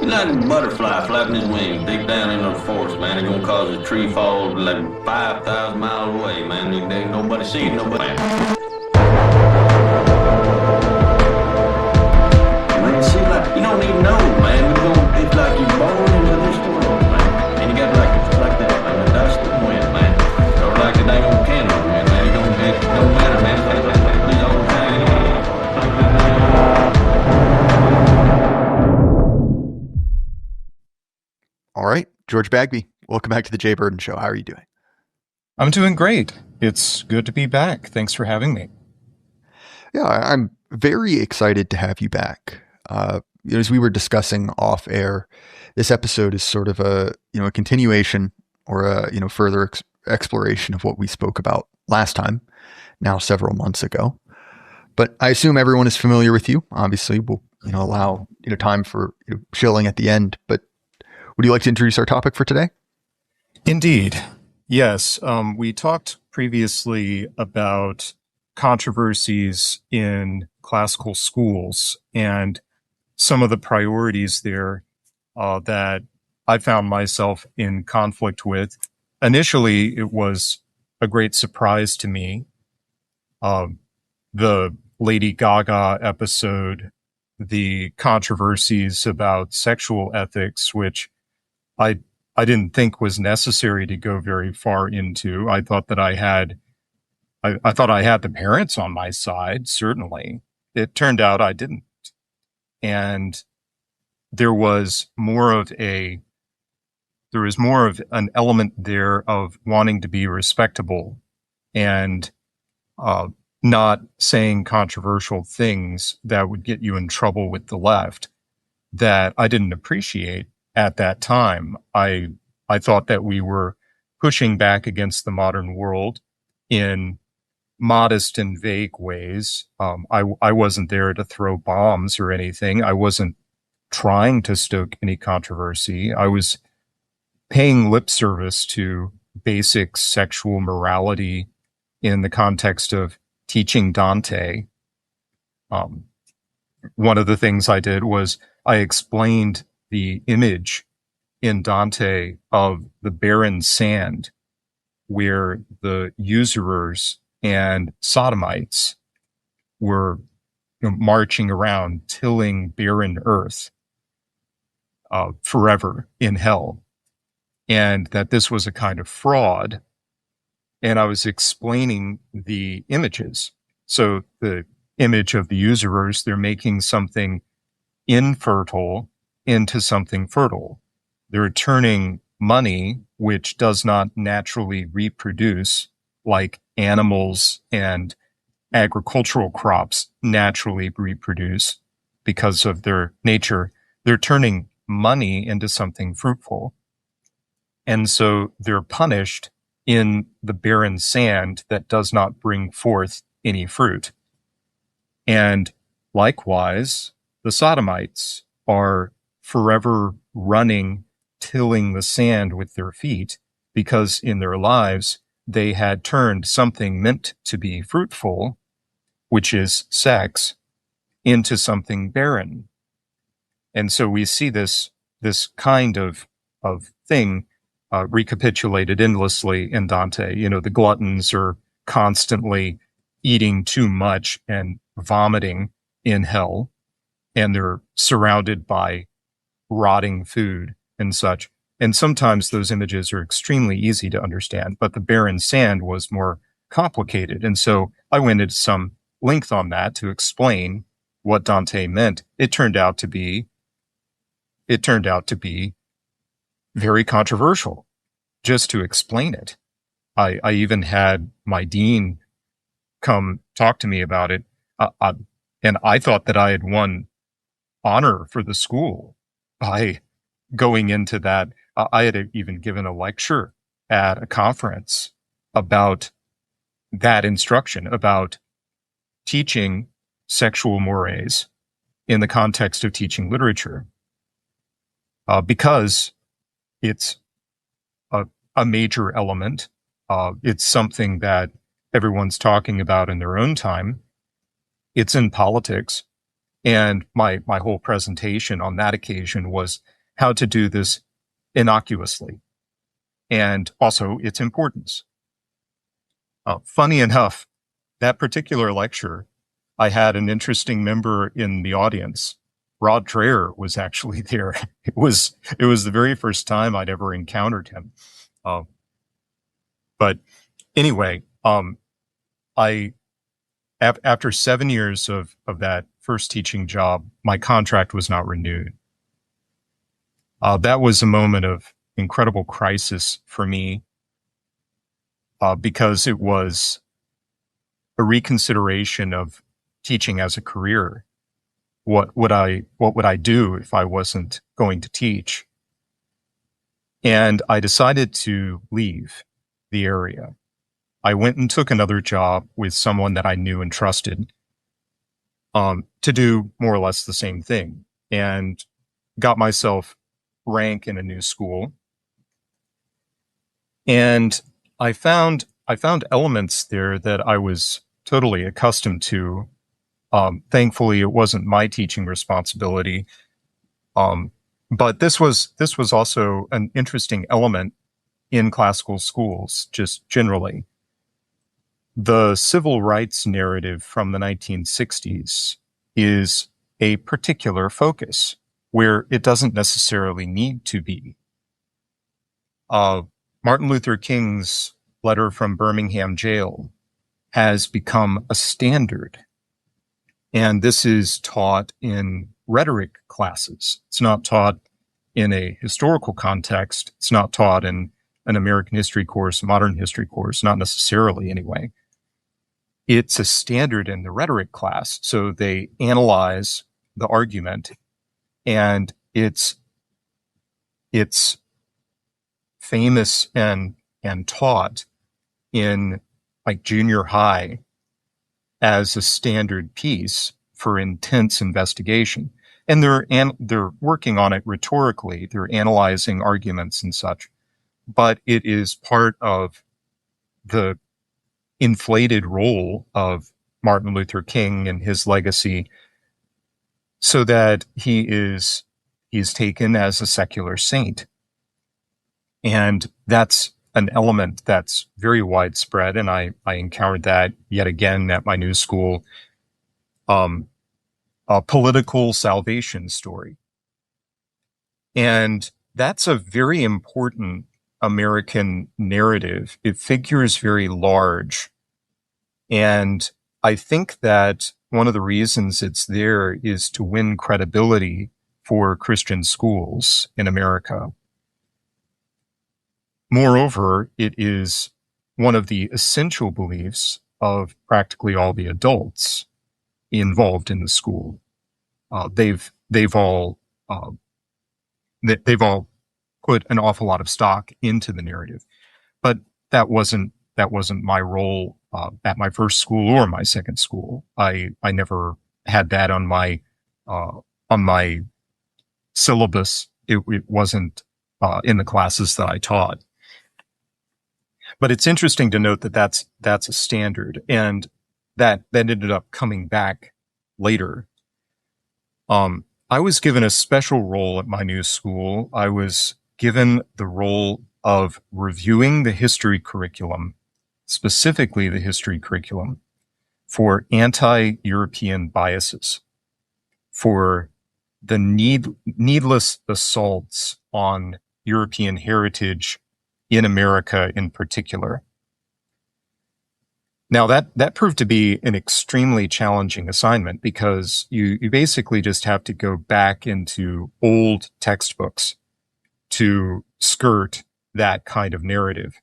like a butterfly flapping his wings deep down into the forest, man. It's gonna cause a tree fall like 5,000 miles away, man. There ain't nobody see it, nobody. Man, see, like, you don't even know, man. It's like you're born into this world, man. And you got like that, man. The dust and wind, man. Or like the dang old candle, man. It don't matter, man. Please all the time. All right, George Bagby, welcome back to the Jay Burden Show. How are you doing? I'm doing great. It's good to be back. Thanks for having me. Yeah, I'm very excited to have you back. As we were discussing off air, this episode is sort of a continuation or a further exploration of what we spoke about last time, now several months ago. But I assume everyone is familiar with you. Obviously, we'll allow time for chilling at the end. But would you like to introduce our topic for today? Indeed. Yes. We talked previously about controversies in classical schools and some of the priorities there that I found myself in conflict with. Initially, it was a great surprise to me. The Lady Gaga episode, the controversies about sexual ethics, which I didn't think was necessary to go very far into. I thought that I had the parents on my side, certainly. It turned out I didn't. And there was more of an element there of wanting to be respectable and not saying controversial things that would get you in trouble with the left that I didn't appreciate at that time. I thought that we were pushing back against the modern world in modest and vague ways. I wasn't there to throw bombs or anything. I wasn't trying to stoke any controversy. I was paying lip service to basic sexual morality in the context of teaching Dante. One of the things I did was I explained the image in Dante of the barren sand where the usurers and sodomites were marching around tilling barren earth forever in hell, and that this was a kind of fraud. And I was explaining the images. So the image of the usurers, they're making something infertile into something fertile. They're turning money, which does not naturally reproduce like animals and agricultural crops naturally reproduce because of their nature. They're turning money into something fruitful. And so they're punished in the barren sand that does not bring forth any fruit. And likewise, the sodomites are forever running, tilling the sand with their feet because in their lives, they had turned something meant to be fruitful, which is sex, into something barren. And so we see this kind of thing recapitulated endlessly in Dante. The gluttons are constantly eating too much and vomiting in hell, and they're surrounded by rotting food and such. And sometimes those images are extremely easy to understand, but the barren sand was more complicated. And so I went into some length on that to explain what Dante meant. It turned out to be very controversial just to explain it. I even had my dean come talk to me about it. And I thought that I had won honor for the school by going into that. I had even given a lecture at a conference about that instruction, about teaching sexual mores in the context of teaching literature, because it's a major element. It's something that everyone's talking about in their own time. It's in politics. And my whole presentation on that occasion was how to do this innocuously, and also its importance. Funny enough, that particular lecture, I had an interesting member in the audience. Rod Dreher was actually there. It was the very first time I'd ever encountered him. But anyway, after 7 years of that first teaching job, my contract was not renewed. That was a moment of incredible crisis for me, because it was a reconsideration of teaching as a career. What would I do if I wasn't going to teach? And I decided to leave the area. I went and took another job with someone that I knew and trusted, to do more or less the same thing, and got myself rank in a new school. And I found elements there that I was totally accustomed to. Thankfully, it wasn't my teaching responsibility. But this was also an interesting element in classical schools, just generally. The civil rights narrative from the 1960s is a particular focus where it doesn't necessarily need to be. Martin Luther King's letter from Birmingham jail has become a standard. And this is taught in rhetoric classes. It's not taught in a historical context. It's not taught in an American history course, a modern history course, not necessarily anyway. It's a standard in the rhetoric class. So they analyze the argument, and it's famous and taught in like junior high as a standard piece for intense investigation. And they're working on it rhetorically. They're analyzing arguments and such, but it is part of the inflated role of Martin Luther King and his legacy, so that he's taken as a secular saint. And that's an element that's very widespread. And I encountered that yet again at my new school. A political salvation story. And that's a very important American narrative. It figures very large. And I think that one of the reasons it's there is to win credibility for Christian schools in America. Moreover, it is one of the essential beliefs of practically all the adults involved in the school. They've all put an awful lot of stock into the narrative, but that wasn't my role at my first school or my second school. I never had that on my syllabus. It wasn't in the classes that I taught. But it's interesting to note that that's a standard, and that ended up coming back later. I was given a special role at my new school. I was given the role of reviewing the history curriculum, specifically the history curriculum, for anti-European biases, for the needless assaults on European heritage in America in particular. Now that proved to be an extremely challenging assignment, because you basically just have to go back into old textbooks to skirt that kind of narrative.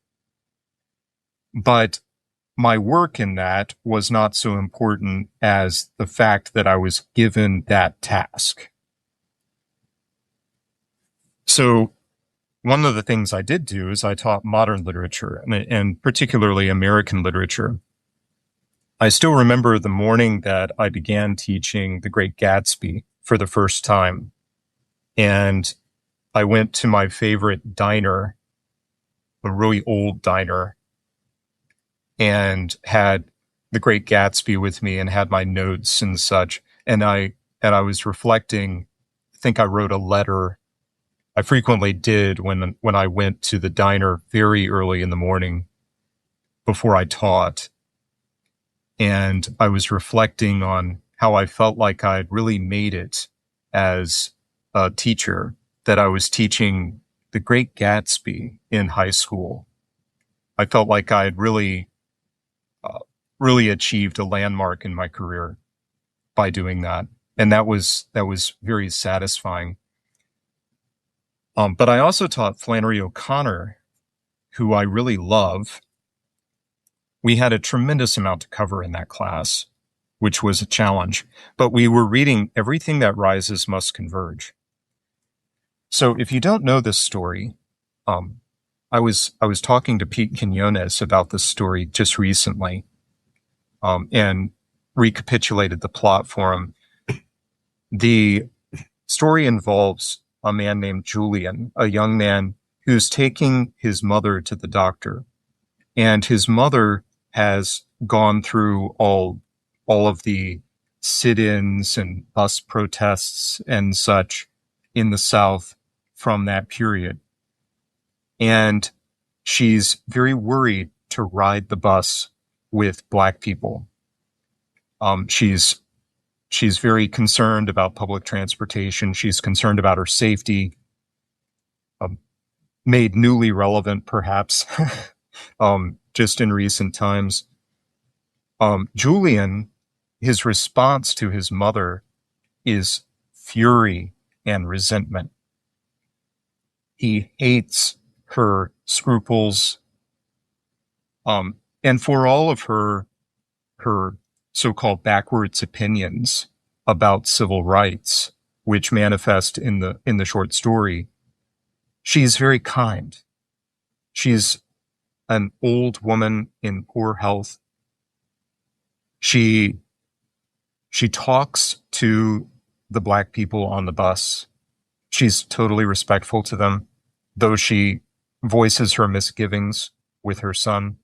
But my work in that was not so important as the fact that I was given that task. So one of the things I did do is I taught modern literature, and particularly American literature. I still remember the morning that I began teaching The Great Gatsby for the first time. And I went to my favorite diner, a really old diner, and had The Great Gatsby with me and had my notes and such. And I was reflecting. I think I wrote a letter I frequently did when I went to the diner very early in the morning before I taught. And I was reflecting on how I felt like I'd really made it as a teacher, that I was teaching The Great Gatsby in high school. I felt like I had really achieved a landmark in my career by doing that. And that was very satisfying. But I also taught Flannery O'Connor, who I really love. We had a tremendous amount to cover in that class, which was a challenge, but we were reading Everything That Rises Must Converge. So if you don't know this story, I was talking to Pete Quinones about this story just recently, and recapitulated the plot for him. The story involves a man named Julian, a young man who's taking his mother to the doctor, and his mother has gone through all of the sit-ins and bus protests and such in the South from that period. And she's very worried to ride the bus with Black people. She's very concerned about public transportation. She's concerned about her safety, made newly relevant, perhaps, just in recent times. Julian, his response to his mother is fury and resentment. He hates her scruples, and for all of her so-called backwards opinions about civil rights, which manifest in the short story, she's very kind. She's an old woman in poor health. She talks to the Black people on the bus. She's totally respectful to them, though she voices her misgivings with her son.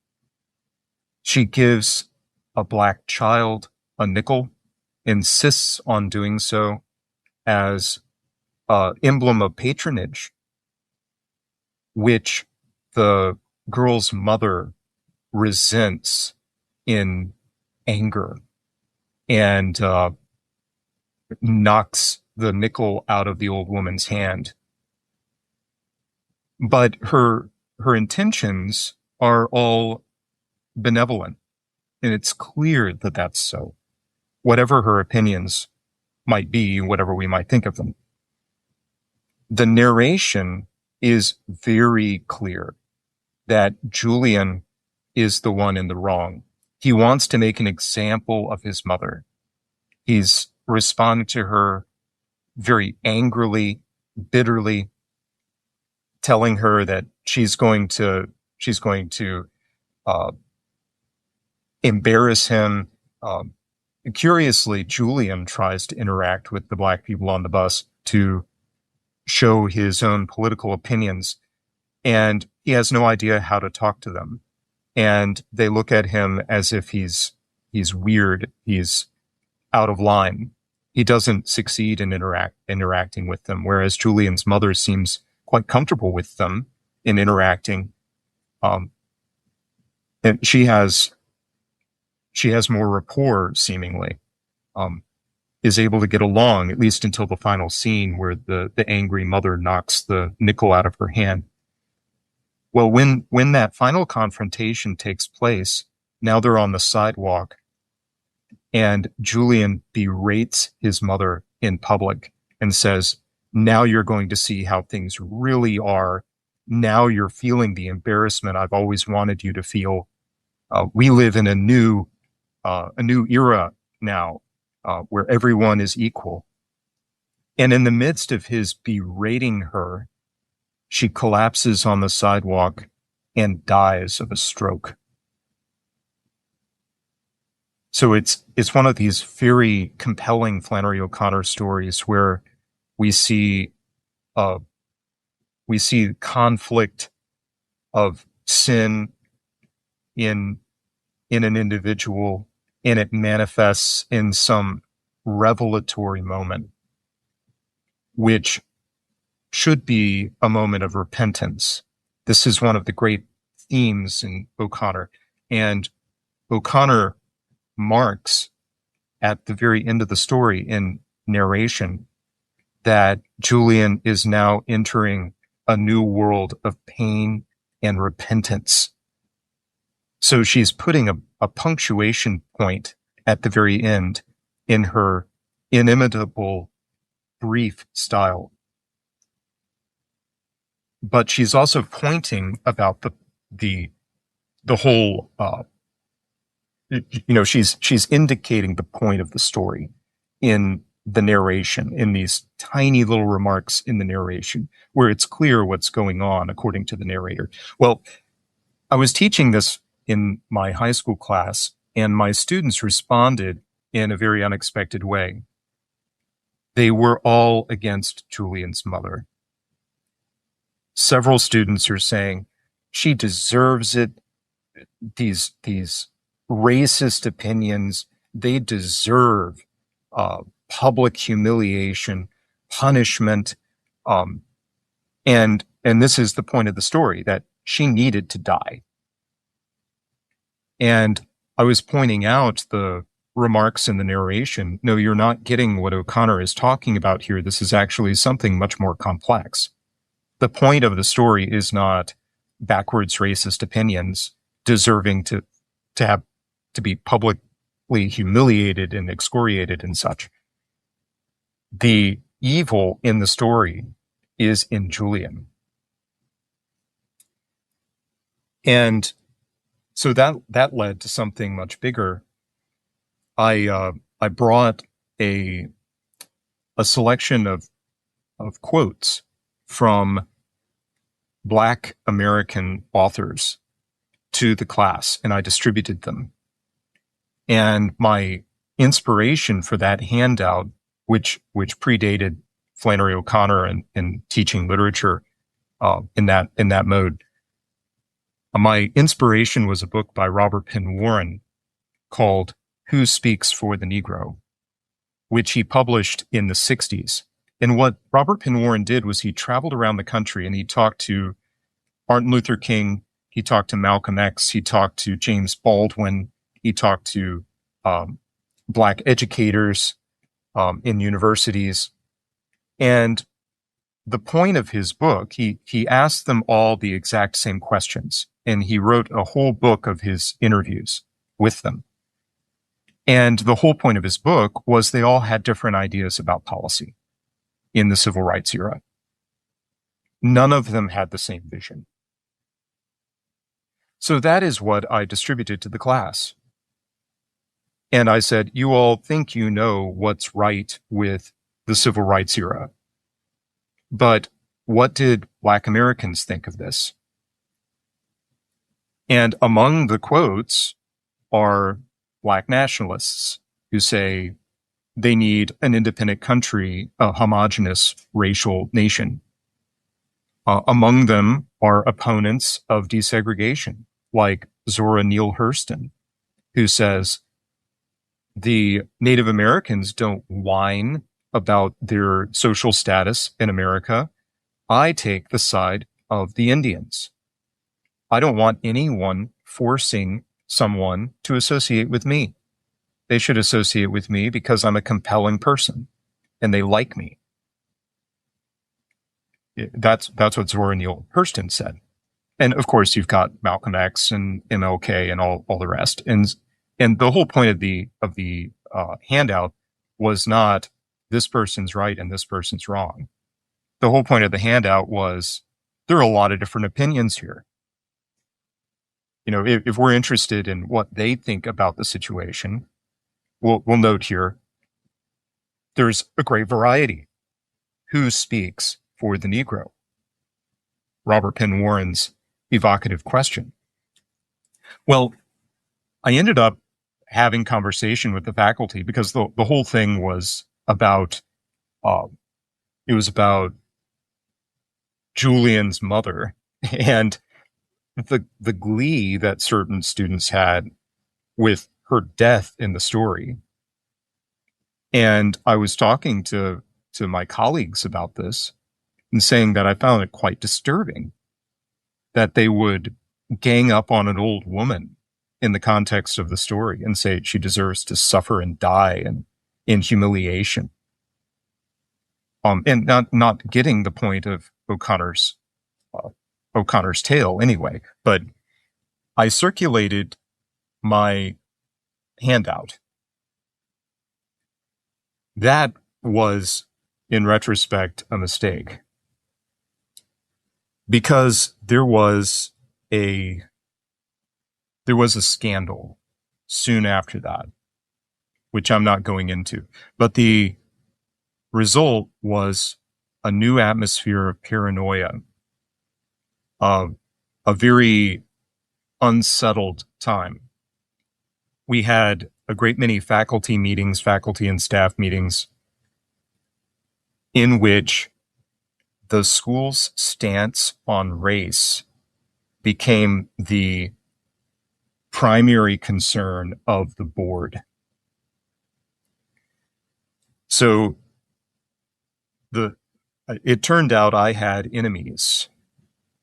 She gives a Black child a nickel, insists on doing so as an emblem of patronage, which the girl's mother resents in anger, and knocks the nickel out of the old woman's hand. But her intentions are all benevolent, and it's clear that that's so, whatever her opinions might be, whatever we might think of them. The narration is very clear that Julian is the one in the wrong. He wants to make an example of his mother. He's responding to her very angrily, bitterly, telling her that she's going to embarrass him. Curiously, Julian tries to interact with the Black people on the bus to show his own political opinions, and he has no idea how to talk to them. And they look at him as if he's weird, he's out of line. He doesn't succeed in interacting with them, whereas Julian's mother seems quite comfortable with them in interacting. And she has more rapport, seemingly, is able to get along, at least until the final scene where the angry mother knocks the nickel out of her hand. Well, when that final confrontation takes place, now they're on the sidewalk, and Julian berates his mother in public and says, now you're going to see how things really are. Now you're feeling the embarrassment I've always wanted you to feel. We live in a new era now, where everyone is equal. And in the midst of his berating her, she collapses on the sidewalk and dies of a stroke. So it's one of these very compelling Flannery O'Connor stories where we see conflict of sin in an individual, and it manifests in some revelatory moment, which should be a moment of repentance. This is one of the great themes in O'Connor. And O'Connor marks at the very end of the story in narration that Julian is now entering a new world of pain and repentance. So she's putting a punctuation point at the very end in her inimitable, brief style. But she's also pointing about the whole, she's indicating the point of the story in the narration, in these tiny little remarks in the narration, where it's clear what's going on according to the narrator. Well, I was teaching this in my high school class, and my students responded in a very unexpected way. They were all against Julian's mother. Several students are saying, she deserves it. These racist opinions, they deserve public humiliation, punishment, and this is the point of the story, that she needed to die. And I was pointing out the remarks in the narration. No, you're not getting what O'Connor is talking about here. This is actually something much more complex. The point of the story is not backwards racist opinions deserving to be publicly humiliated and excoriated and such. The evil in the story is in Julian. And so that led to something much bigger. I brought a selection of quotes from Black American authors to the class, and I distributed them. And my inspiration for that handout, which predated Flannery O'Connor and teaching literature in that mode, my inspiration was a book by Robert Penn Warren called Who Speaks for the Negro, which he published in the 60s. And what Robert Penn Warren did was he traveled around the country and he talked to Martin Luther King, he talked to Malcolm X, he talked to James Baldwin, he talked to Black educators in universities. And the point of his book, he asked them all the exact same questions. And he wrote a whole book of his interviews with them. And the whole point of his book was they all had different ideas about policy in the civil rights era. None of them had the same vision. So that is what I distributed to the class. And I said, you all think you know what's right with the civil rights era. But what did Black Americans think of this? And among the quotes are Black nationalists who say they need an independent country, a homogenous racial nation. Among them are opponents of desegregation, like Zora Neale Hurston, who says the Native Americans don't whine about their social status in America. I take the side of the Indians. I don't want anyone forcing someone to associate with me. They should associate with me because I'm a compelling person and they like me. That's what Zora Neale Hurston said. And of course, you've got Malcolm X and MLK and all the rest. And the whole point of the handout was not this person's right and this person's wrong. The whole point of the handout was there are a lot of different opinions here. You know, if we're interested in what they think about the situation, we'll note here there's a great variety. Who speaks for the Negro? Robert Penn Warren's evocative question. Well, I ended up having conversation with the faculty because the whole thing was about, it was about Julian's mother and the glee that certain students had with her death in the story. And I was talking to my colleagues about this, and saying that I found it quite disturbing that they would gang up on an old woman in the context of the story and say she deserves to suffer and die and in humiliation. And not getting the point of O'Connor's tale anyway. But I circulated my handout. That was, in retrospect, a mistake, because there was a scandal soon after that, which I'm not going into. But the result was a new atmosphere of paranoia, of a very unsettled time. We had a great many faculty and staff meetings, in which the school's stance on race became the primary concern of the board. So it turned out I had enemies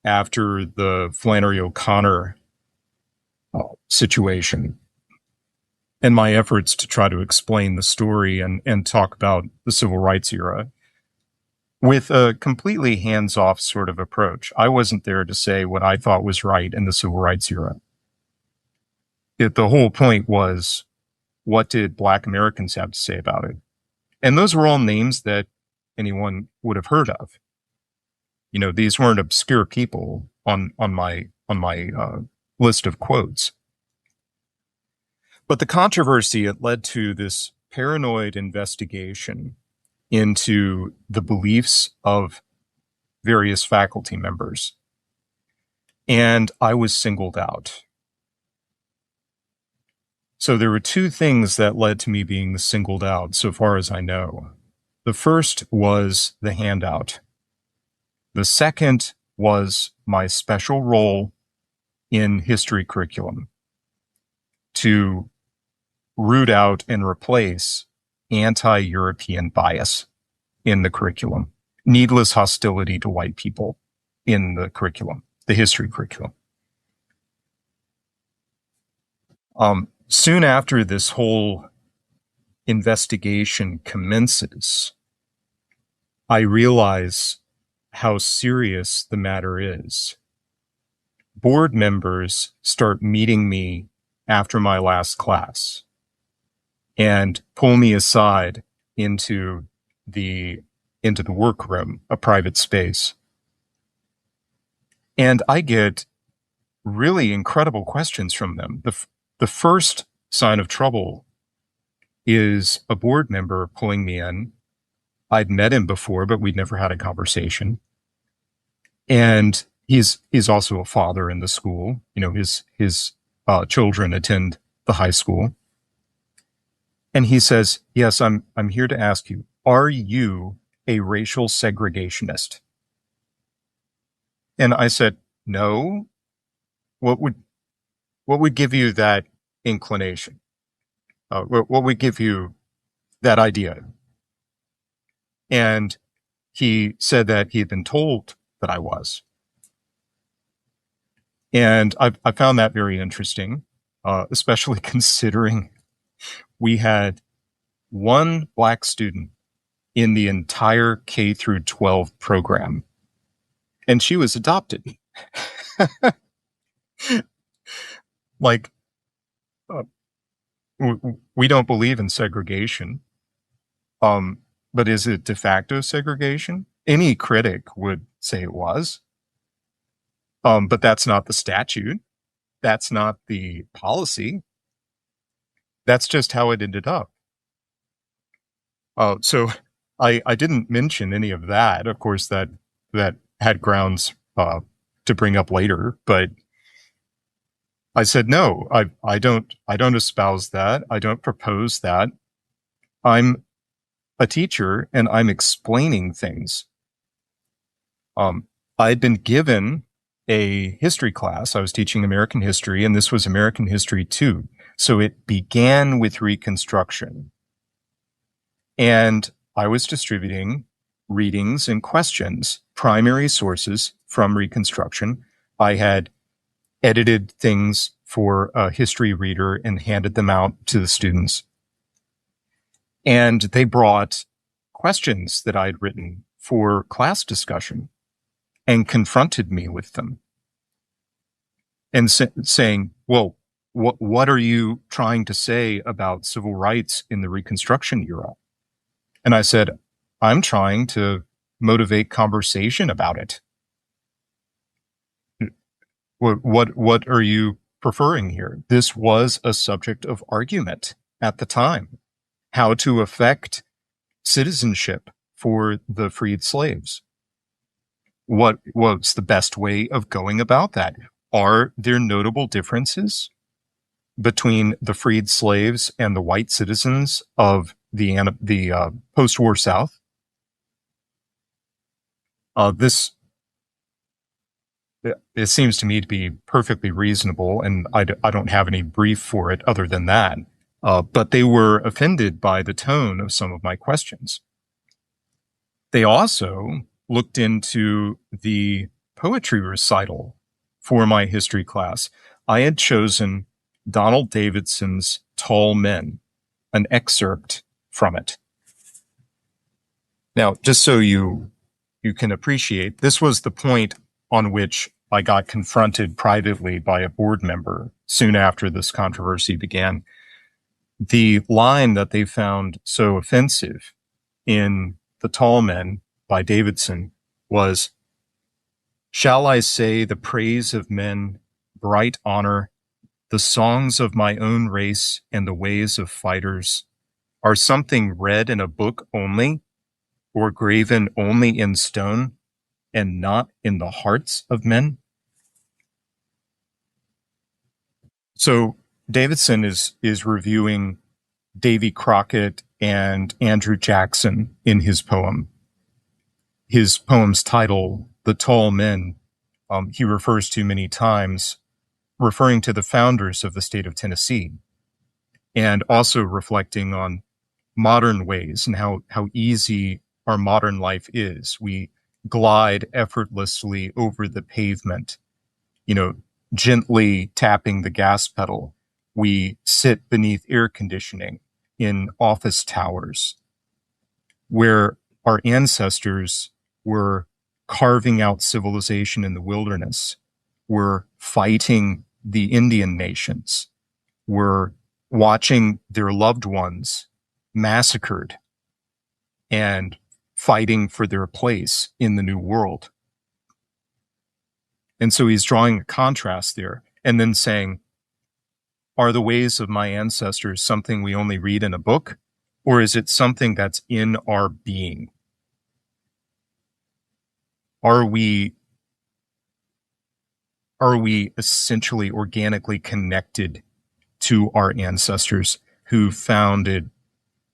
after the Flannery O'Connor situation and my efforts to try to explain the story and talk about the civil rights era with a completely hands-off sort of approach. I wasn't there to say what I thought was right in the civil rights era. The whole point was, what did Black Americans have to say about it? And those were all names that anyone would have heard of. You know, these weren't obscure people on my list of quotes. But the controversy, it led to this paranoid investigation into the beliefs of various faculty members. And I was singled out. So there were two things that led to me being singled out, so far as I know. The first was the handout. The second was my special role in history curriculum to root out and replace anti-European bias in the curriculum, needless hostility to white people in the curriculum, the history curriculum. Soon after this whole investigation commences, I realize how serious the matter is. Board members start meeting me after my last class and pull me aside into the workroom, a private space. And I get really incredible questions from them. The first sign of trouble is a board member pulling me in. I'd met him before, but we'd never had a conversation. And he's also a father in the school. You know, his children attend the high school. And he says, "Yes, I'm here to ask you, are you a racial segregationist?" And I said, "No. What would give you that inclination? What would give you that idea?" And he said that he had been told that I was. And I found that very interesting, especially considering we had one Black student in the entire K through 12 program, and she was adopted. Like, we don't believe in segregation, but is it de facto segregation? Any critic would say it was, but that's not the statute. That's not the policy. That's just how it ended up. So I didn't mention any of that. Of course, that had grounds to bring up later, but I said, no, I don't espouse that. I don't propose that. I'm a teacher and I'm explaining things. I'd been given a history class. I was teaching American history, and this was American history 2. So it began with Reconstruction. And I was distributing readings and questions primary sources from Reconstruction. I had edited things for a history reader and handed them out to the students. And they brought questions that I'd written for class discussion and confronted me with them and saying, well, what are you trying to say about civil rights in the Reconstruction era? And I said, I'm trying to motivate conversation about it. What are you preferring here? This was a subject of argument at the time. How to affect citizenship for the freed slaves. What was the best way of going about that? Are there notable differences between the freed slaves and the white citizens of the post-war South? It seems to me to be perfectly reasonable, and I don't have any brief for it other than that. But they were offended by the tone of some of my questions. They also looked into the poetry recital for my history class. I had chosen Donald Davidson's Tall Men, an excerpt from it. Now, just so you can appreciate, this was the point on which I got confronted privately by a board member soon after this controversy began. The line that they found so offensive in The Tall Men by Davidson was, "Shall I say the praise of men, bright honor, the songs of my own race and the ways of fighters are something read in a book only, or graven only in stone, and not in the hearts of men?" So Davidson is reviewing Davy Crockett and Andrew Jackson in his poem. His poem's title, The Tall Men, he refers to many times, referring to the founders of the state of Tennessee, and also reflecting on modern ways and how easy our modern life is. We glide effortlessly over the pavement, gently tapping the gas pedal. We sit beneath air conditioning in office towers, where our ancestors were carving out civilization in the wilderness, were fighting the Indian nations, were watching their loved ones massacred and fighting for their place in the new world. And so he's drawing a contrast there and then saying, are the ways of my ancestors something we only read in a book, or is it something that's in our being? Are we essentially organically connected to our ancestors who founded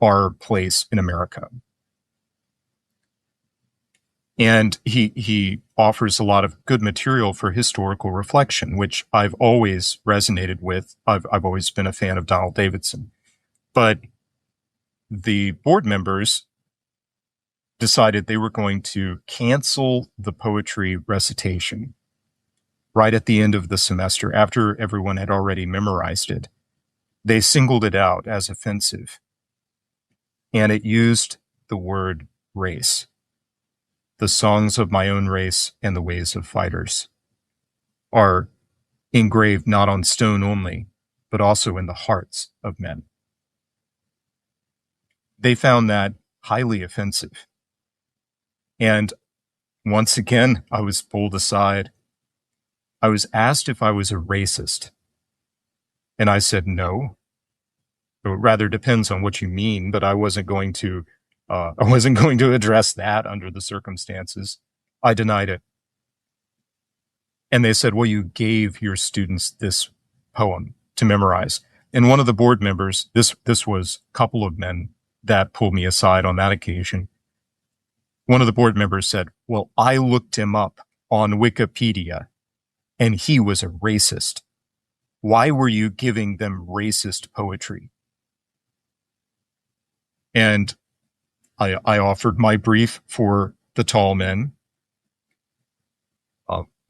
our place in America? And he offers a lot of good material for historical reflection, which I've always resonated with. I've always been a fan of Donald Davidson. But the board members decided they were going to cancel the poetry recitation right at the end of the semester after everyone had already memorized it. They singled it out as offensive, and it used the word race. The songs of my own race and the ways of fighters are engraved not on stone only, but also in the hearts of men. They found that highly offensive. And once again, I was pulled aside. I was asked if I was a racist. And I said no. It rather depends on what you mean, but I wasn't going to address that under the circumstances. I denied it. And they said, well, you gave your students this poem to memorize. And one of the board members, this was a couple of men that pulled me aside on that occasion. One of the board members said, well, I looked him up on Wikipedia and he was a racist. Why were you giving them racist poetry? And I offered my brief for The Tall Men,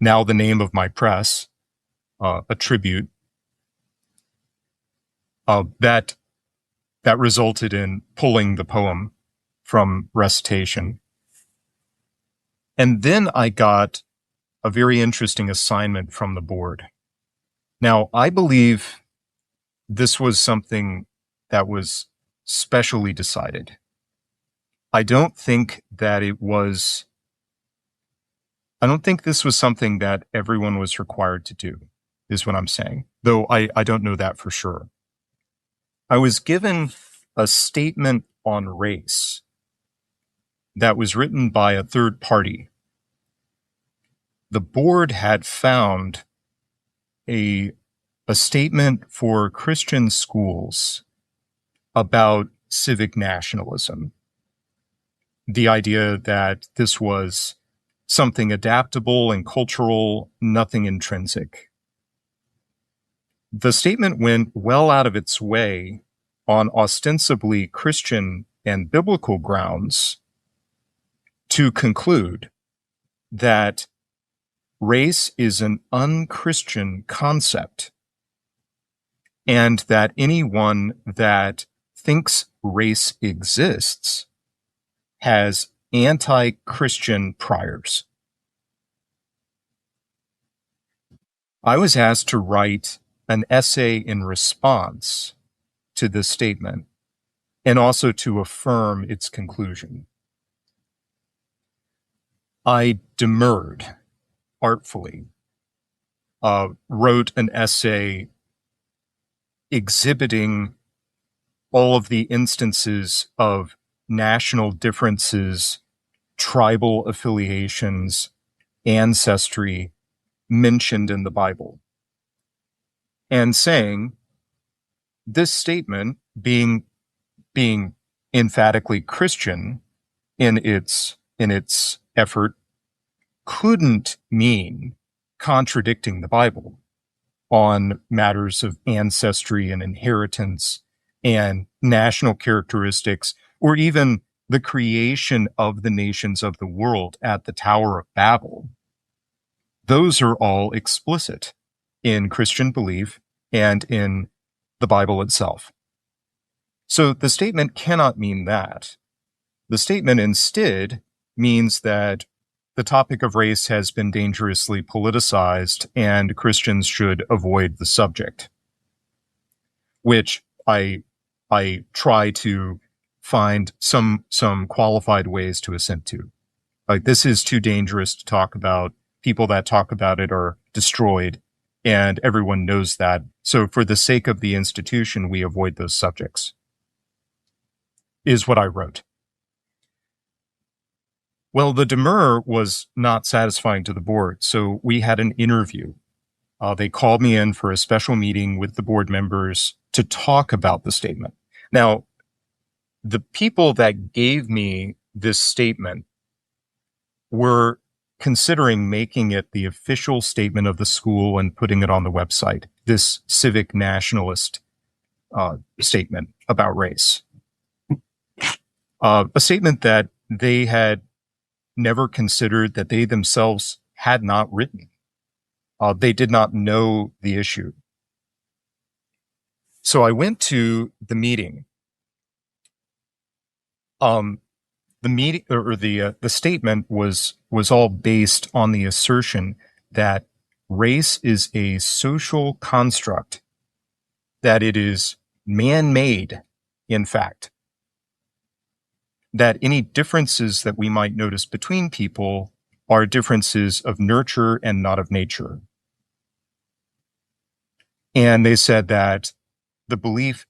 now the name of my press, a tribute, that resulted in pulling the poem from recitation. And then I got a very interesting assignment from the board. Now, I believe this was something that was specially decided. I don't think this was something that everyone was required to do, is what I'm saying, though I don't know that for sure. I was given a statement on race that was written by a third party. The board had found a statement for Christian schools about civic nationalism. The idea that this was something adaptable and cultural, nothing intrinsic. The statement went well out of its way on ostensibly Christian and biblical grounds to conclude that race is an unchristian concept, and that anyone that thinks race exists has anti-Christian priors. I was asked to write an essay in response to this statement and also to affirm its conclusion. I demurred artfully, wrote an essay exhibiting all of the instances of national differences, tribal affiliations, ancestry mentioned in the Bible, and saying this statement, being emphatically Christian in its effort, couldn't mean contradicting the Bible on matters of ancestry and inheritance and national characteristics, or even the creation of the nations of the world at the Tower of Babel. Those are all explicit in Christian belief and in the Bible itself. So the statement cannot mean that. The statement instead means that the topic of race has been dangerously politicized and Christians should avoid the subject, which I try to find some qualified ways to assent to. Like, this is too dangerous to talk about. People that talk about it are destroyed, and everyone knows that. So for the sake of the institution, we avoid those subjects, is what I wrote. Well, the demur was not satisfying to the board, so we had an interview. They called me in for a special meeting with the board members to talk about the statement. Now, the people that gave me this statement were considering making it the official statement of the school and putting it on the website, this civic nationalist statement about race. A statement that they had never considered, that they themselves had not written. They did not know the issue. So I went to the meeting. The meeting, or the statement was all based on the assertion that race is a social construct, that it is man-made, in fact, that any differences that we might notice between people are differences of nurture and not of nature. And they said that the belief,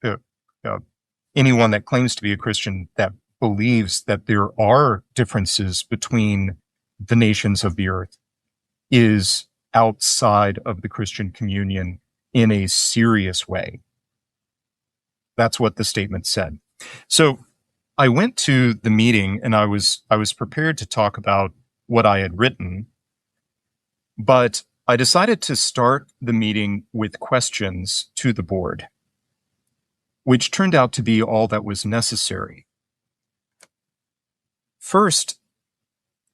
anyone that claims to be a Christian that believes that there are differences between the nations of the earth is outside of the Christian communion in a serious way. That's what the statement said. So I went to the meeting and I was prepared to talk about what I had written, but I decided to start the meeting with questions to the board, which turned out to be all that was necessary. First,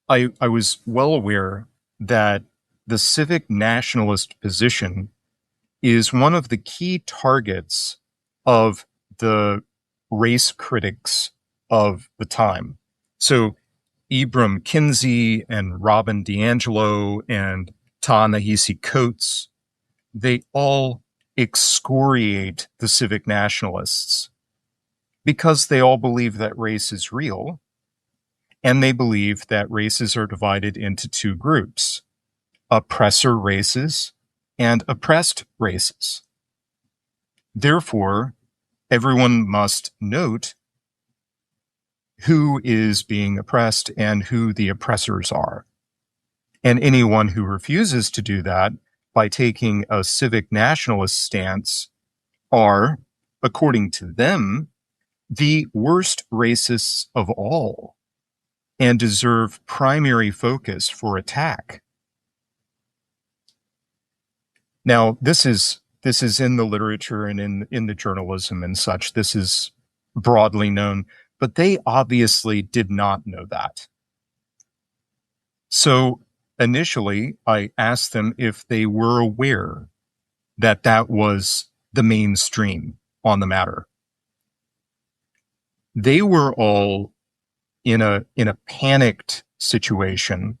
I was well aware that the civic nationalist position is one of the key targets of the race critics of the time. So Ibram Kinsey and Robin DiAngelo and Ta-Nehisi Coates, they all excoriate the civic nationalists because they all believe that race is real, and they believe that races are divided into two groups: oppressor races and oppressed races. Therefore, everyone must note who is being oppressed and who the oppressors are. And anyone who refuses to do that by taking a civic nationalist stance are, according to them, the worst racists of all and deserve primary focus for attack. Now, this is in the literature and in the journalism and such. This is broadly known, but they obviously did not know that. So initially, I asked them if they were aware that that was the mainstream on the matter. They were all in a panicked situation.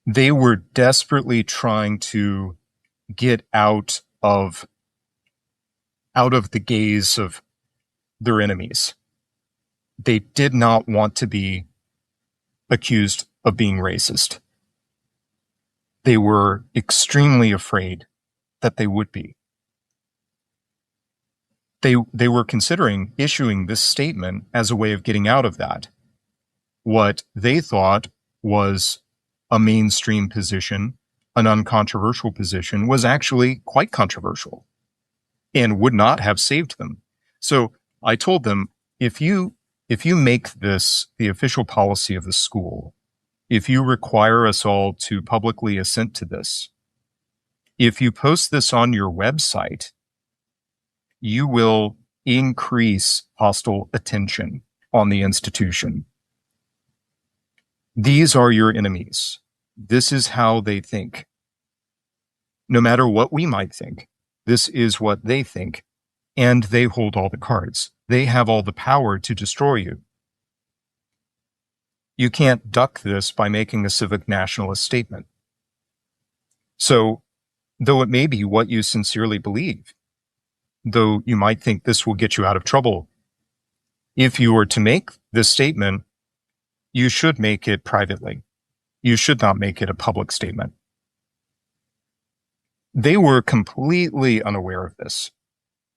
They were desperately trying to get out of the gaze of their enemies. They did not want to be accused of being racist. They were extremely afraid that they would be. They were considering issuing this statement as a way of getting out of that. What they thought was a mainstream position, an uncontroversial position, was actually quite controversial and would not have saved them. So I told them, if you make this the official policy of the school, if you require us all to publicly assent to this, if you post this on your website, you will increase hostile attention on the institution. These are your enemies. This is how they think. No matter what we might think, this is what they think, and they hold all the cards. They have all the power to destroy you. You can't duck this by making a civic nationalist statement. So, though it may be what you sincerely believe, though you might think this will get you out of trouble, if you were to make this statement, you should make it privately. You should not make it a public statement. They were completely unaware of this.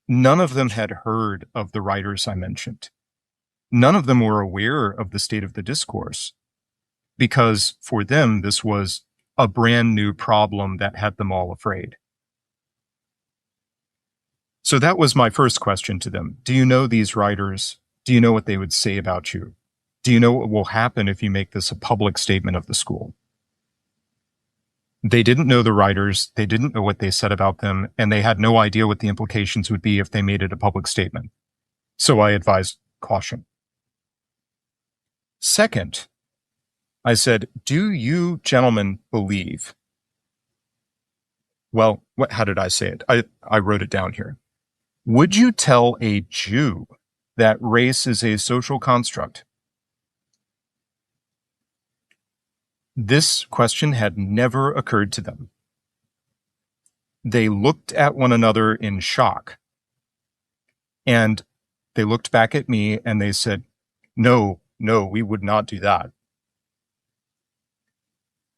None of them had heard of the writers I mentioned. None of them were aware of the state of the discourse, because for them, this was a brand new problem that had them all afraid. So that was my first question to them. Do you know these writers? Do you know what they would say about you? Do you know what will happen if you make this a public statement of the school? They didn't know the writers. They didn't know what they said about them, and they had no idea what the implications would be if they made it a public statement. So I advised caution. Second, I said, do you gentlemen believe? Well, how did I say it? I wrote it down here. Would you tell a Jew that race is a social construct? This question had never occurred to them. They looked at one another in shock. And they looked back at me and they said, no, we would not do that.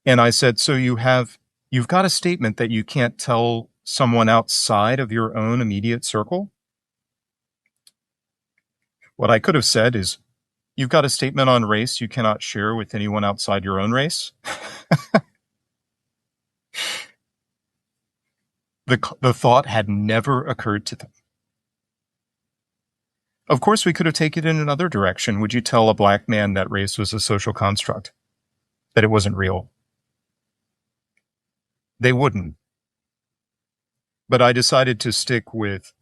And I said, so you've got a statement that you can't tell someone outside of your own immediate circle? What I could have said is, you've got a statement on race you cannot share with anyone outside your own race? The thought had never occurred to them. Of course, we could have taken it in another direction. Would you tell a black man that race was a social construct, that it wasn't real? They wouldn't. But I decided to stick with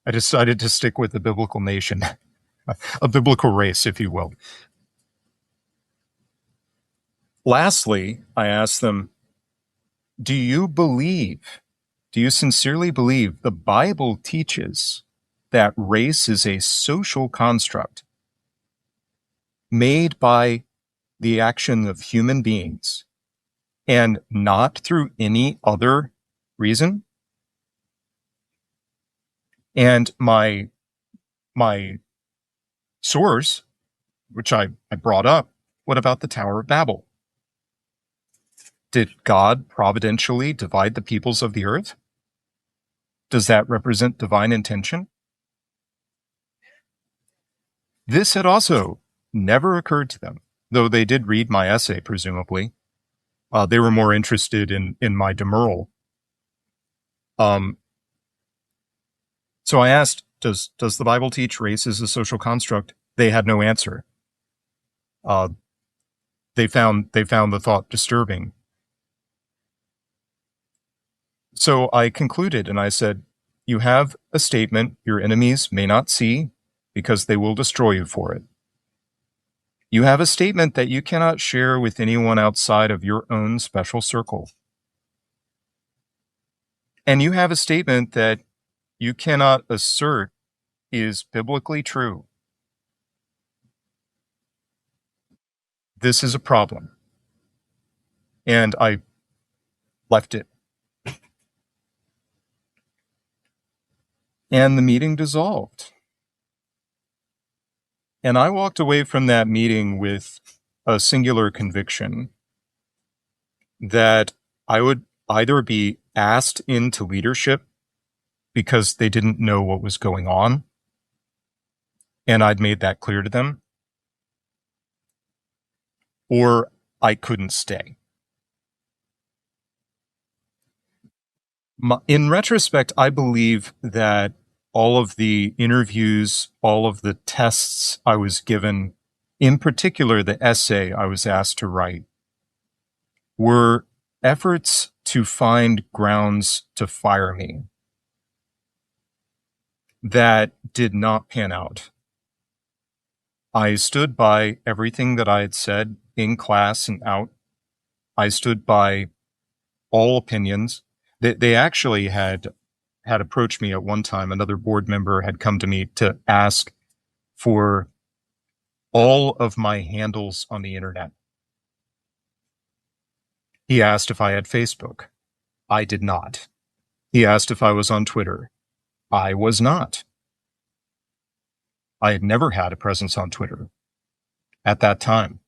the biblical nation, a biblical race, if you will. Lastly, I asked them, do you sincerely believe the Bible teaches that race is a social construct made by the action of human beings and not through any other reason? And my source, which I brought up, what about the Tower of Babel? Did God providentially divide the peoples of the earth? Does that represent divine intention? This had also never occurred to them, though they did read my essay, presumably. They were more interested in my demurral. So I asked, does the Bible teach race is a social construct? They had no answer. They found the thought disturbing. So I concluded and I said, you have a statement your enemies may not see because they will destroy you for it. You have a statement that you cannot share with anyone outside of your own special circle. And you have a statement that you cannot assert is biblically true. This is a problem. And I left it. And the meeting dissolved. And I walked away from that meeting with a singular conviction that I would either be asked into leadership because they didn't know what was going on, and I'd made that clear to them, or I couldn't stay. In retrospect, I believe that all of the interviews, all of the tests I was given, in particular the essay I was asked to write, were efforts to find grounds to fire me that did not pan out. I stood by everything that I had said in class and out. I stood by all opinions. They actually had approached me at one time. Another board member had come to me to ask for all of my handles on the internet. He asked if I had Facebook. I did not. He asked if I was on Twitter. I was not. I had never had a presence on Twitter at that time.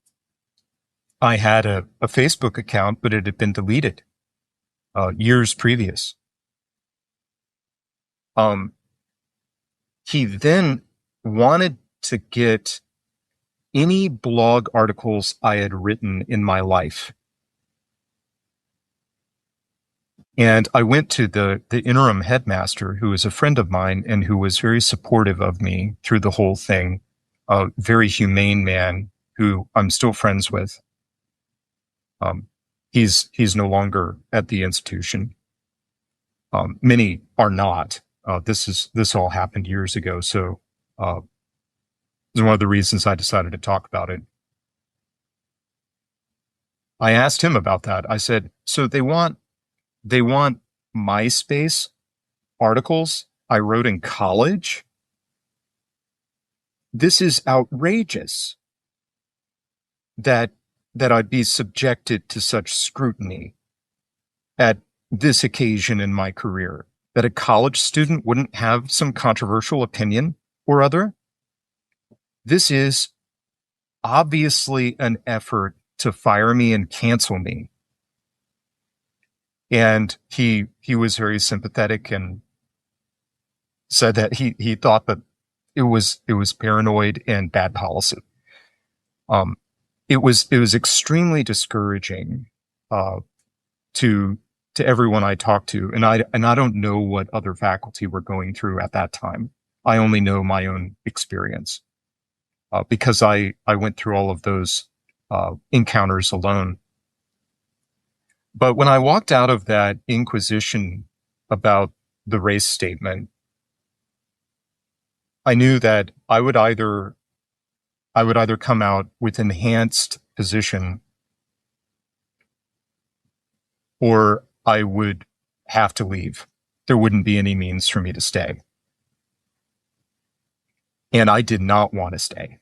I had a Facebook account, but it had been deleted years previous. He then wanted to get any blog articles I had written in my life. And I went to the interim headmaster, who was a friend of mine and who was very supportive of me through the whole thing. A very humane man who I'm still friends with. He's no longer at the institution. Many are not. This all happened years ago. So, this is one of the reasons I decided to talk about it. I asked him about that. I said, so they want MySpace articles I wrote in college? This is outrageous that I'd be subjected to such scrutiny at this occasion in my career, that a college student wouldn't have some controversial opinion or other. This is obviously an effort to fire me and cancel me. And he was very sympathetic and said that he thought that it was paranoid and bad policy. It was extremely discouraging to everyone I talked to, and I don't know what other faculty were going through at that time. I only know my own experience because I went through all of those encounters alone. But when I walked out of that inquisition about the race statement, I knew that I would either come out with enhanced position or I would have to leave. There wouldn't be any means for me to stay. And I did not want to stay.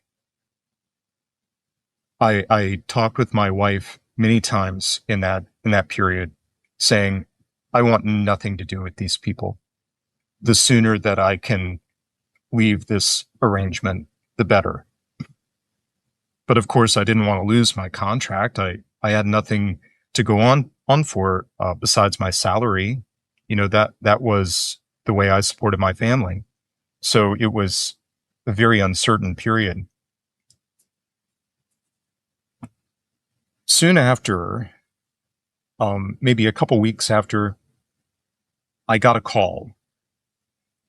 I talked with my wife many times in that period, saying, I want nothing to do with these people. The sooner that I can leave this arrangement, the better. But of course, I didn't want to lose my contract. I had nothing to go on for besides my salary. That was the way I supported my family. So it was a very uncertain period. Soon after, maybe a couple weeks after, I got a call,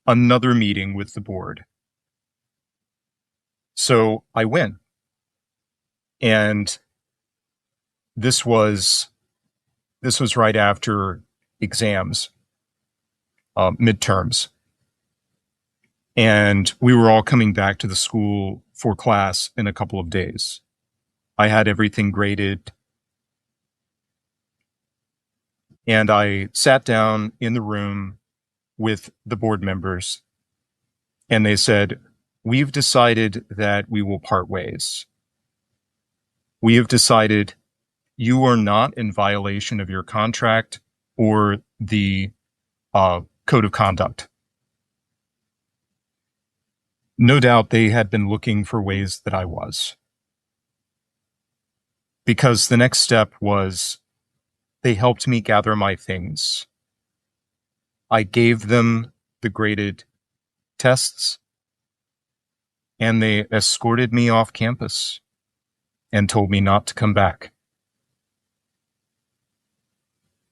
another meeting with the board. So I went, and this was right after exams, midterms. And we were all coming back to the school for class in a couple of days. I had everything graded. And I sat down in the room with the board members, and they said, we've decided that we will part ways. We have decided you are not in violation of your contract or the code of conduct. No doubt they had been looking for ways that I was. Because the next step was they helped me gather my things. I gave them the graded tests, and they escorted me off campus and told me not to come back.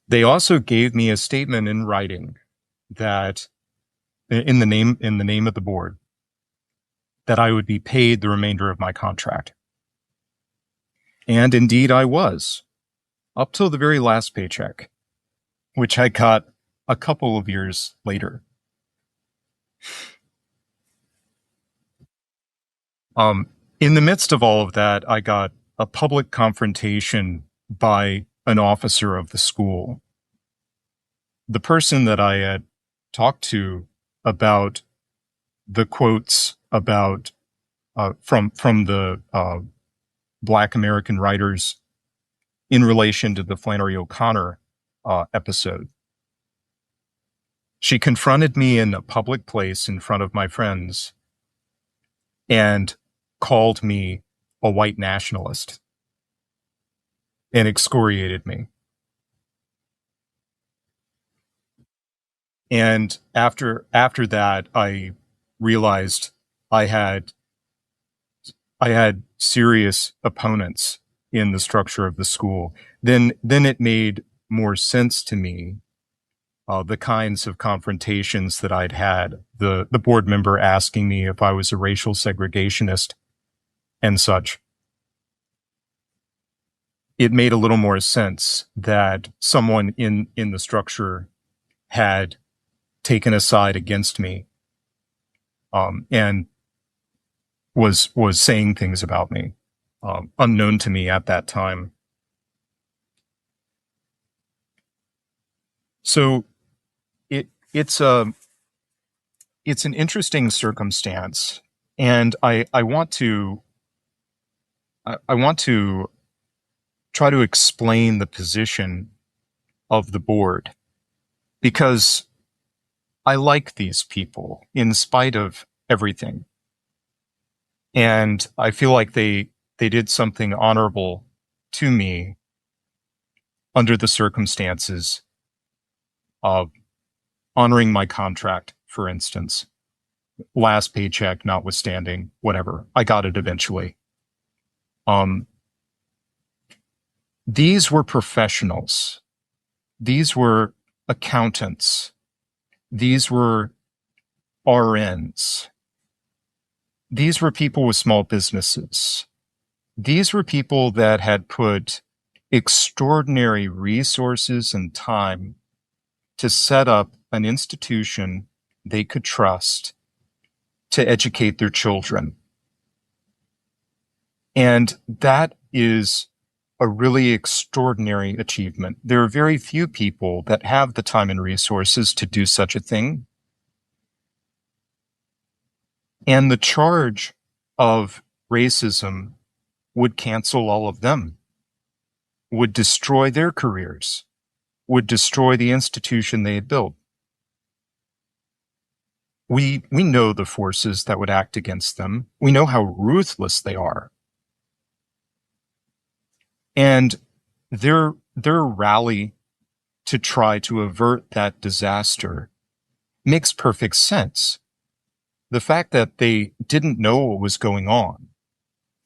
They also gave me a statement in writing that, in the name of the board, that I would be paid the remainder of my contract. And indeed I was, up till the very last paycheck, which I got a couple of years later. In the midst of all of that, I got a public confrontation by an officer of the school. The person that I had talked to about the quotes about from the Black American writers in relation to the Flannery O'Connor episode. She confronted me in a public place in front of my friends and called me a white nationalist and excoriated me. And after that, I realized I had serious opponents in the structure of the school. Then it made more sense to me, the kinds of confrontations that I'd had, the board member asking me if I was a racial segregationist and such. It made a little more sense that someone in the structure had taken a side against me, and was saying things about me, unknown to me at that time. So it's an interesting circumstance, and I want to try to explain the position of the board, because I like these people in spite of everything. And I feel like they did something honorable to me under the circumstances of honoring my contract, for instance. Last paycheck notwithstanding, whatever. I got it eventually. These were professionals. These were accountants. These were RNs. These were people with small businesses. These were people that had put extraordinary resources and time to set up an institution they could trust to educate their children. And that is a really extraordinary achievement. There are very few people that have the time and resources to do such a thing. And the charge of racism would cancel all of them, would destroy their careers, would destroy the institution they had built. We know the forces that would act against them. We know how ruthless they are. And their rally to try to avert that disaster makes perfect sense. The fact that they didn't know what was going on,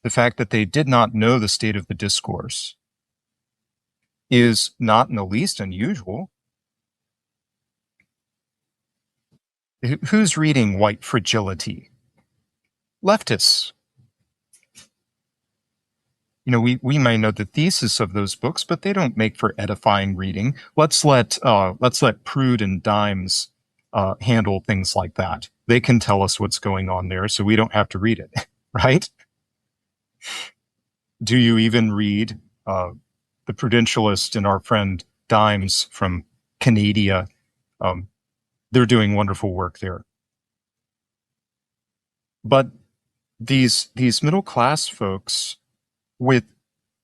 the fact that they did not know the state of the discourse, is not in the least unusual. Who's reading White Fragility? Leftists. You know, we may know the thesis of those books, but they don't make for edifying reading. Let's let Prude and Dimes handle things like that. They can tell us what's going on there, so we don't have to read it, right? Do you even read the Prudentialist and our friend Dimes from Canada? They're doing wonderful work there. But these middle class folks with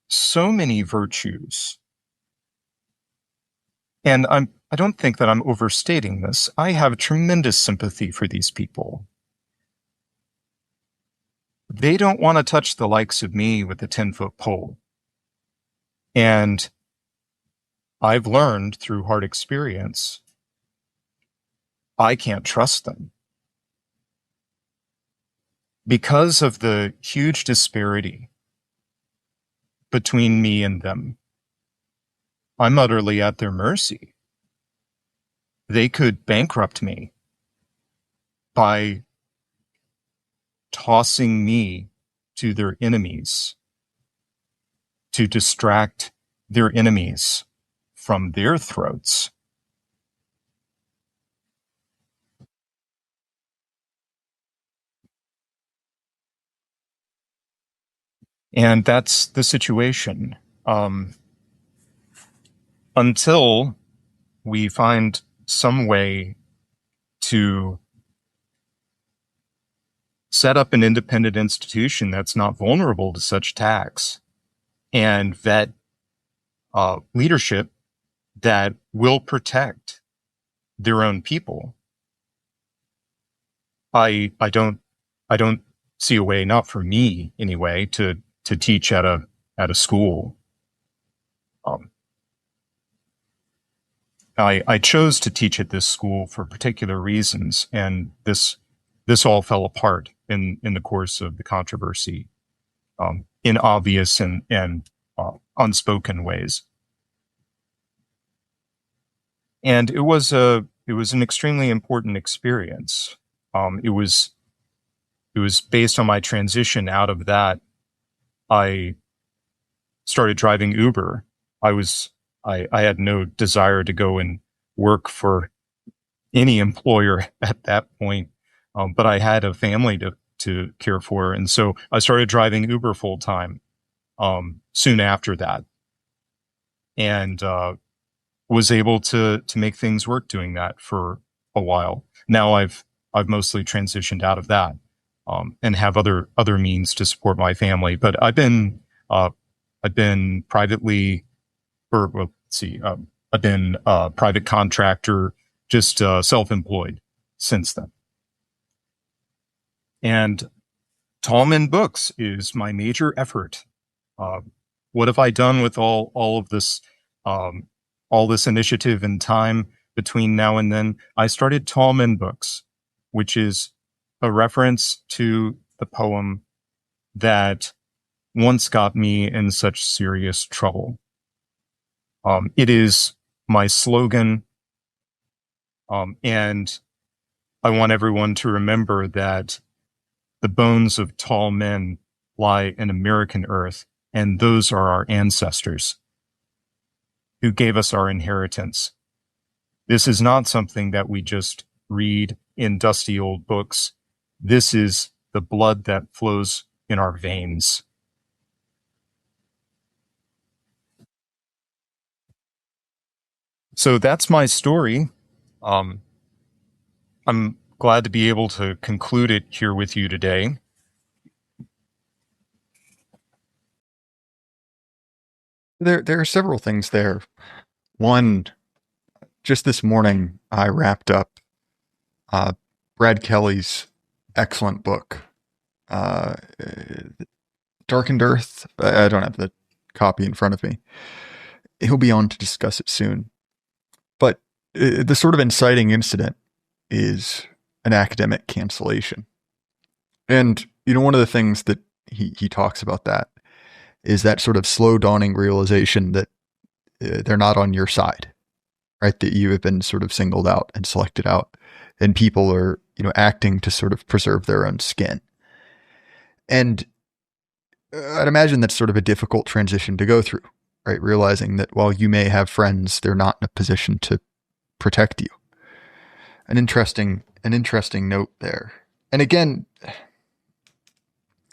so many virtues, and I don't think that I'm overstating this. I have tremendous sympathy for these people. They don't want to touch the likes of me with a 10-foot pole. And I've learned through hard experience, I can't trust them. Because of the huge disparity between me and them, I'm utterly at their mercy. They could bankrupt me by tossing me to their enemies to distract their enemies from their throats. And that's the situation. Until we find some way to set up an independent institution that's not vulnerable to such attacks and vet leadership that will protect their own people, I don't see a way, not for me anyway, to teach at a school. I chose to teach at this school for particular reasons, and this all fell apart in the course of the controversy, in obvious and unspoken ways. And it was an extremely important experience. It was based on my transition out of that. I started driving Uber. I had no desire to go and work for any employer at that point, but I had a family to care for, and so I started driving Uber full time soon after that, and was able to make things work doing that for a while. Now I've mostly transitioned out of that and have other means to support my family. But I've been privately, I've been a private contractor, just self-employed since then. And Tallman Books is my major effort. What have I done with all of this, all this initiative and time between now and then? I started Tallman Books, which is a reference to the poem that once got me in such serious trouble. It is my slogan, and I want everyone to remember that the bones of tall men lie in American earth, and those are our ancestors who gave us our inheritance. This is not something that we just read in dusty old books. This is the blood that flows in our veins. So that's my story. Um, I'm glad to be able to conclude it here with you today. There are several things there. One, just this morning, I wrapped up uh, Brad Kelly's excellent book, uh, Darkened Earth. I don't have the copy in front of me. He'll be on to discuss it soon. But the sort of inciting incident is an academic cancellation. And, one of the things that he talks about that is that sort of slow dawning realization that they're not on your side, right? That you have been sort of singled out and selected out, and people are, acting to sort of preserve their own skin. And I'd imagine that's sort of a difficult transition to go through, right? Realizing that while you may have friends, they're not in a position to protect you. An interesting note there. And again,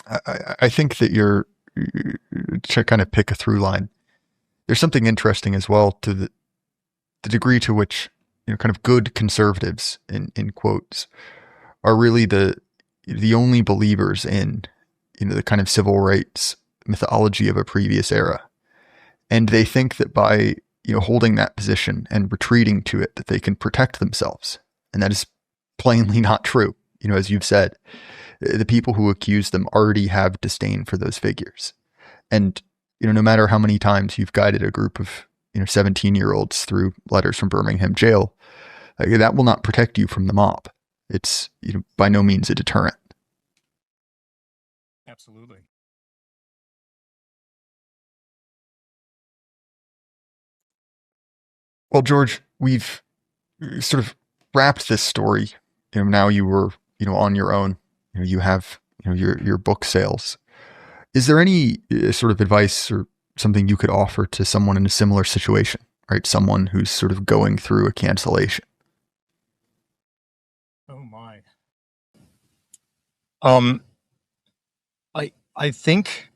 I think that you're to kind of pick a through line. There's something interesting as well to the degree to which kind of good conservatives in quotes are really the only believers in the kind of civil rights mythology of a previous era, and they think that by holding that position and retreating to it that they can protect themselves, and that is plainly not true. As you've said, the people who accuse them already have disdain for those figures, and no matter how many times you've guided a group of 17-year-olds through letters from Birmingham jail, that will not protect you from the mob. It's by no means a deterrent. Absolutely. Well, George, we've sort of wrapped this story. Now you were on your own. You have your book sales. Is there any sort of advice or something you could offer to someone in a similar situation, right? Someone who's sort of going through a cancellation. Oh my. I think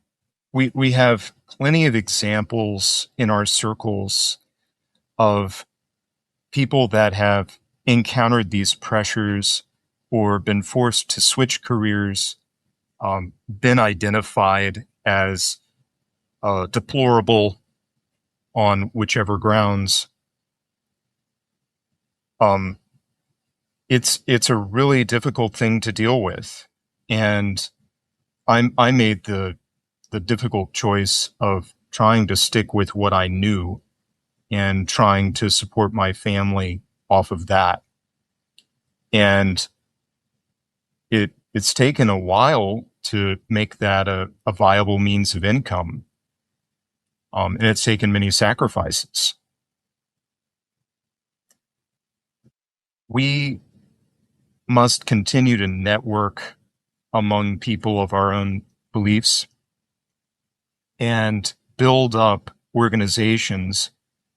we have plenty of examples in our circles of people that have encountered these pressures or been forced to switch careers, been identified as deplorable on whichever grounds. It's a really difficult thing to deal with, and I made the difficult choice of trying to stick with what I knew and trying to support my family off of that. And it's taken a while to make that a viable means of income. And it's taken many sacrifices. We must continue to network among people of our own beliefs and build up organizations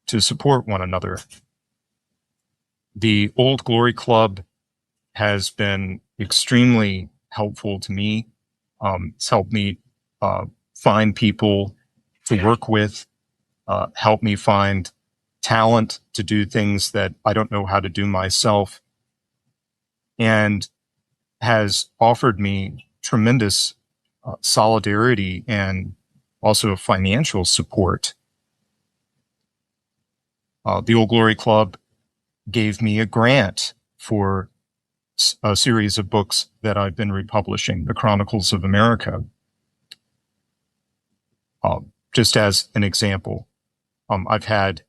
to support one another. The Old Glory Club has been extremely helpful to me. It's helped me find people to work with, help me find talent to do things that I don't know how to do myself, and has offered me tremendous solidarity and also financial support. The Old Glory Club gave me a grant for a series of books that I've been republishing, The Chronicles of America. Just as an example, I've had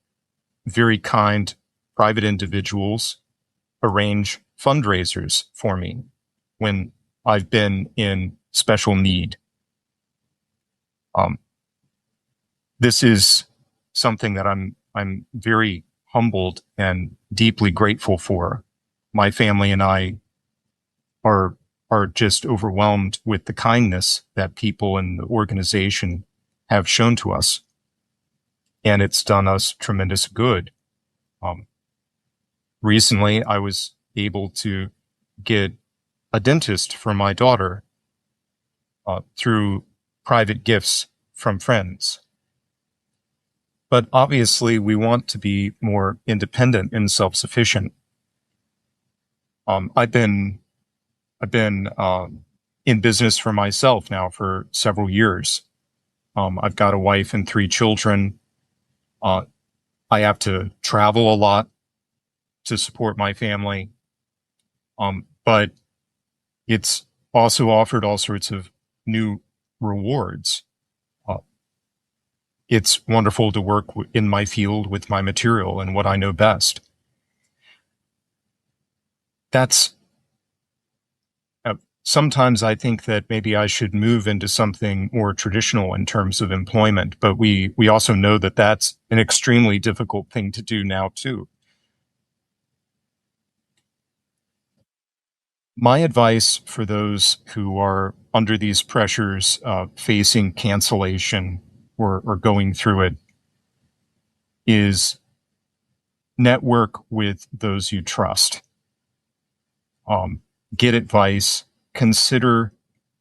very kind private individuals arrange fundraisers for me when I've been in special need. This is something that I'm very humbled and deeply grateful for. My family and I are just overwhelmed with the kindness that people in the organization have shown to us, and it's done us tremendous good. Recently, I was able to get a dentist for my daughter through private gifts from friends. But obviously, we want to be more independent and self-sufficient. I've been in business for myself now for several years. I've got a wife and 3 children. I have to travel a lot to support my family. But it's also offered all sorts of new rewards. It's wonderful to work in my field with my material and what I know best. That's sometimes I think that maybe I should move into something more traditional in terms of employment, but we also know that that's an extremely difficult thing to do now too. My advice for those who are under these pressures, facing cancellation or going through it, is network with those you trust. Get advice, consider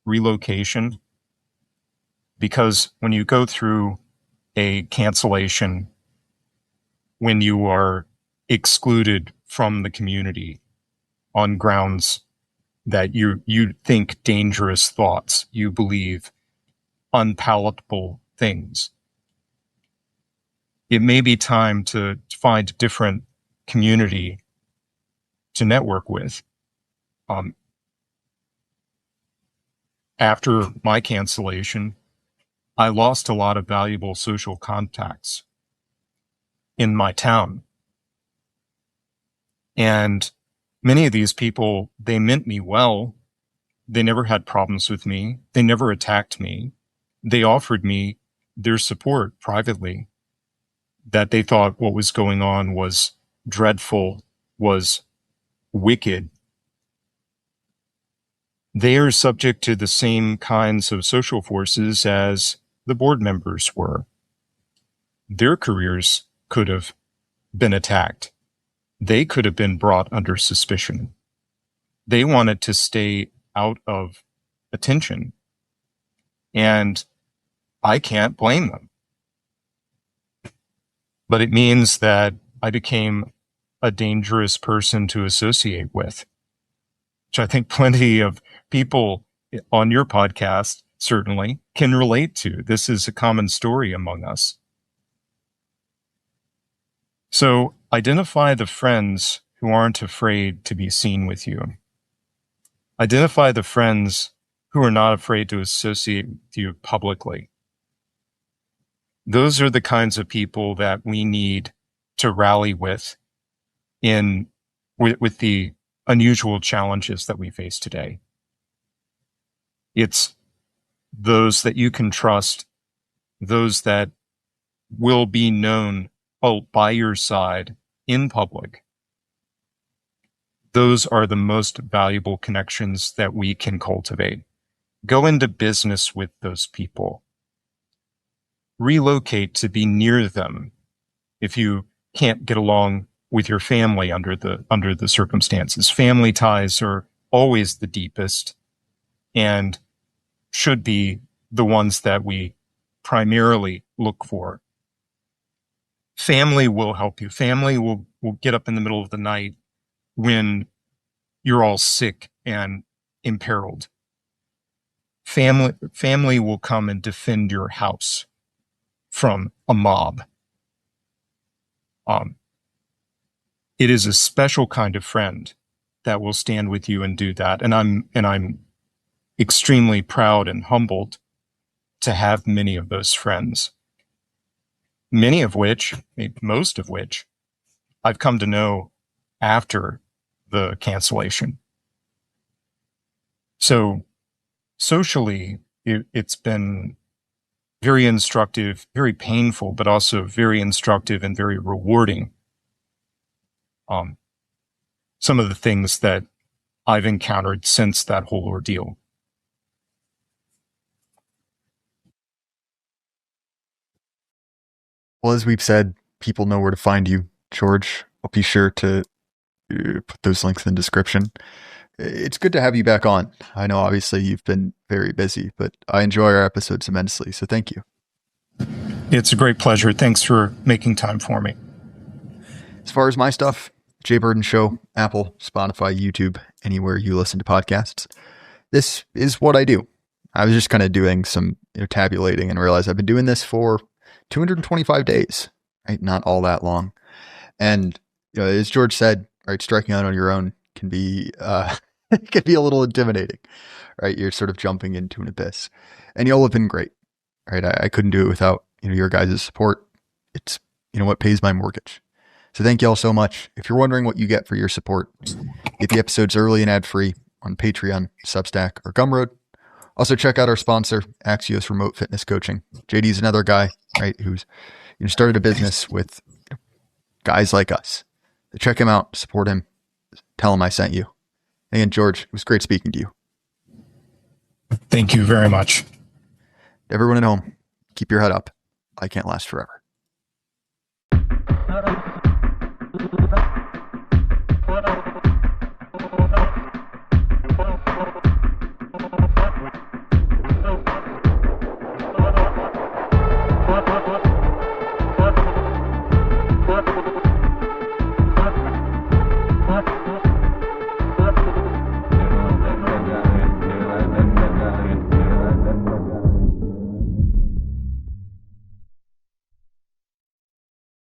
relocation, because when you go through a cancellation, when you are excluded from the community on grounds that you think dangerous thoughts, you believe unpalatable things, it may be time to find a different community to network with. After my cancellation, I lost a lot of valuable social contacts in my town. And many of these people, they meant me well. They never had problems with me. They never attacked me. They offered me their support privately, that they thought what was going on was dreadful, was wicked. They are subject to the same kinds of social forces as the board members were. Their careers could have been attacked. They could have been brought under suspicion. They wanted to stay out of attention, and I can't blame them. But it means that I became a dangerous person to associate with, which I think plenty of people on your podcast certainly can relate to. This is a common story among us. So identify the friends who aren't afraid to be seen with you. Identify the friends who are not afraid to associate with you publicly. Those are the kinds of people that we need to rally with with the unusual challenges that we face today. It's those that you can trust, those that will be known by your side in public. Those are the most valuable connections that we can cultivate. Go into business with those people. Relocate to be near them if you can't get along with your family under the circumstances. Family ties are always the deepest and should be the ones that we primarily look for. Family will help you. Family will get up in the middle of the night when you're all sick and imperiled. Family will come and defend your house from a mob. It is a special kind of friend that will stand with you and do that. And I'm extremely proud and humbled to have many of those friends. Many of which, maybe most of which, I've come to know after the cancellation. So socially, it's been very instructive, very painful, but also very instructive and very rewarding. Some of the things that I've encountered since that whole ordeal. Well, as we've said, people know where to find you, George. I'll be sure to put those links in the description. It's good to have you back on. I know obviously you've been very busy, but I enjoy our episodes immensely, so thank you. It's a great pleasure. Thanks for making time for me. As far as my stuff, Jay Burden Show, Apple, Spotify, YouTube, anywhere you listen to podcasts. This is what I do. I was just kind of doing some tabulating and realized I've been doing this for 225 days, right? Not all that long. And as George said, right, striking out on your own can be can be a little intimidating, right? You're sort of jumping into an abyss, and y'all have been great, right? I couldn't do it without your guys' support. It's what pays my mortgage. So thank y'all so much. If you're wondering what you get for your support, get the episodes early and ad-free on Patreon, Substack, or Gumroad. Also check out our sponsor, Axios Remote Fitness Coaching. JD's another guy, right, who's started a business with guys like us. So check him out, support him, tell him I sent you. And George, it was great speaking to you. Thank you very much. Everyone at home, keep your head up. I can't last forever.